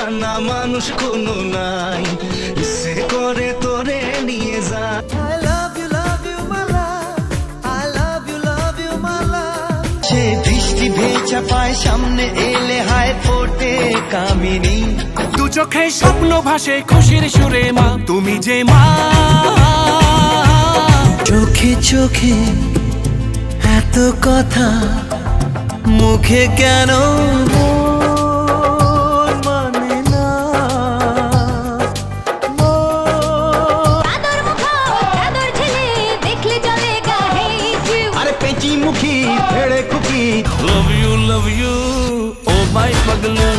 জানা মানুষ কোনো নাই, ইচ্ছে করে তোরে নিয়ে যা। I love you my love, I love you my love। সে বৃষ্টি ভেজা পায় সামনে এলে হায় ফোটে কামিনী। দু চোখে স্বপ্ন ভাসে খুশির সুরে মা, তুমি যে মা। চোখে চোখে এত কথা, মুখে কেন মানে না। আরে পেঁচি মুখী ফেড়ে খুকি। love you, oh my paglu।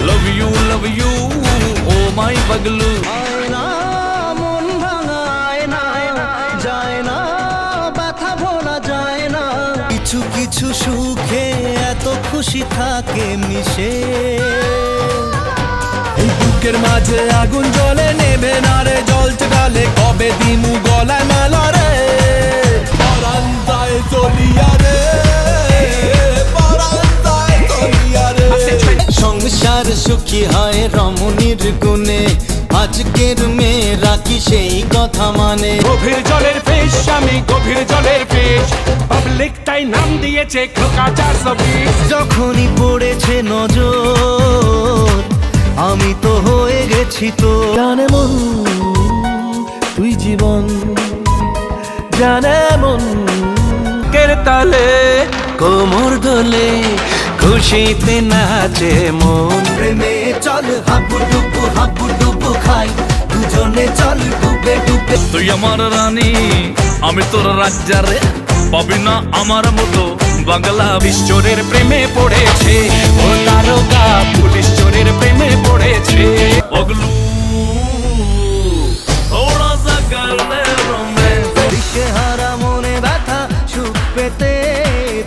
love you, oh my paglu। আয়না মন ভাঙায় না, যায় না ব্যথা ভোলা যায় না। কিছু কিছু সুখে এত খুশি থাকে মিশে। এই বুকের মাঝে আগুন জ্বলে নেবে না রে, জ্বলছে ডালে কবে দিমু গলায় মালা রে। পরান্তায় চলিয়া রে, পরান্তায় চলিয়া রে। সংসার সুখী হয় রমণীর গুণে, আজকের মেয়েরা কি সেই কথা মানে। গভীর জলের ফিশ, আমি গভীর জলের ফিশ, পাবলিক তাই নাম দিয়েছে খোকা 420। যখনই পড়েছে নজর আমি তো হয়ে গেছি তো। জানে মন তুই জীবন, জানে মন কের তালে কোমর দোলে খুশিতে নাচে মন। প্রেমে চল হাবু ডুবু খাই, দুজনে চল ডুবে ডুবে। তুই আমার রানী, আমি তোর রাজ্জা রে, পাবি না আমার মতো বাংলা। বিশ্বরের প্রেমে পড়েছে ও তারকা, পুলিশ চোরের প্রেমে পড়েছে পগলু। থোড়া সা কর দে রোম্যান্স। দিশেহারা মনে ব্যথা সুখ পেতে,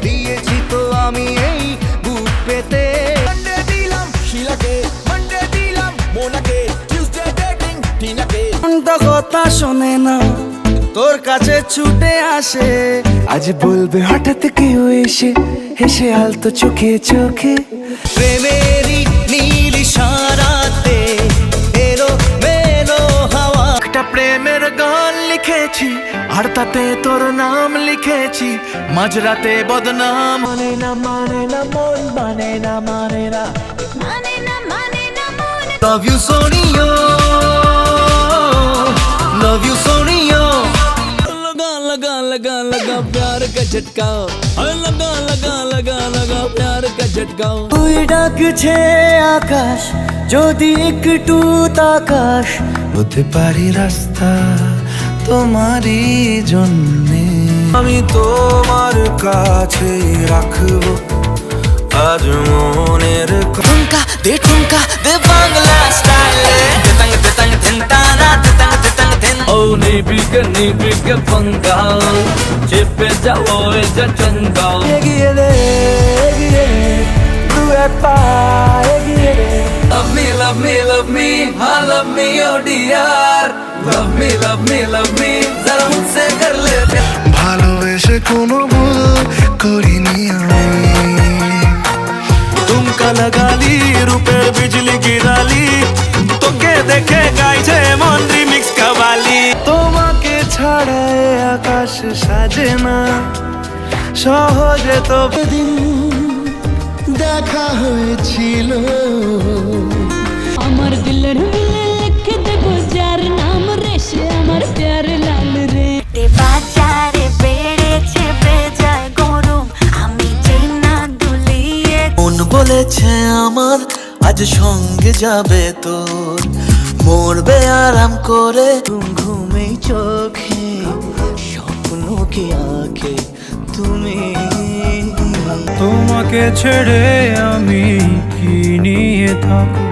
দিয়েছি তো আমি এই বুক পেতে। Monday দিলাম শিলাকে, Monday দিলাম মোনাকে, Tuesday dating টিনাকে। মনটা কথা শোনে না, তোর কাছে ছুটে আসে। আজ বলবে হঠাৎ কেউ এসে, হেসে আলতো চোখে চোখে। প্রেমেরই নীল ইশারাতে এলো মেলো হাওয়া। একটা প্রেমের গান লিখেছি আর তাতে তোর নাম লিখেছি, মাঝরাতে বদনাম। মানে না মন, মানে না। Love you Sonia, love you Sonia। लगा लगा लगा लगा प्यार का झटका, लगा लगा लगा लगा प्यार का झटका। তুই ডাকছে আকাশ, যদি একটু তাকাশ হতে পারি রাস্তা তোমারই জন্যে। আমি তোমার কাছে রাখবো আজ মনের ঠুমকা দে বাংলা স্টাইলে। তেতাং তেতাং তেন্তানা তেতাং তেতাং তেন। ओ नी बिग पंगा, চেপে যাও এ চঞ্চঙ্গা। এগিয়ে দে তু একা এগিয়ে দে। Love me, love me, love me, love me, oh dear। Love me, love me, love me, जरा मुझसे कर ले प्यार। ভালোবেসে কোনো ভুল করিনি আমি, तुमका लगाली রূপের বিজলি গিরালি, তোকে দেখে গাইছে মন রিমিক্স কাবালি। তোমাকে ছাড়া এ আকাশ সাজে না সহজে। তো দিন দেখা হয়েছিল, আমার দিলের মিলে লিখে দেবো যার নাম রে, সে আমার প্যার লাল রে। বাজারে বেড়েছে বেজায় গরম, আমি যে না দুলিয়ে। মন বলেছে আমার আজ সঙ্গে যাবে তোর, মরবে আরাম করে ঘুমে চোখে, স্বপ্ন কি আঁকে তুমি। তোমাকে ছেড়ে আমি কি নিয়ে থাকবো,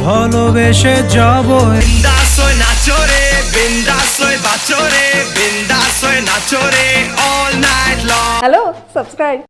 ভালোবেসে যাবো। বিন্দাস হয়ে নাচো রে, বিন্দাস হয়ে বাঁচো রে, বিন্দাস হয়ে নাচো রে all night long। Hello, subscribe.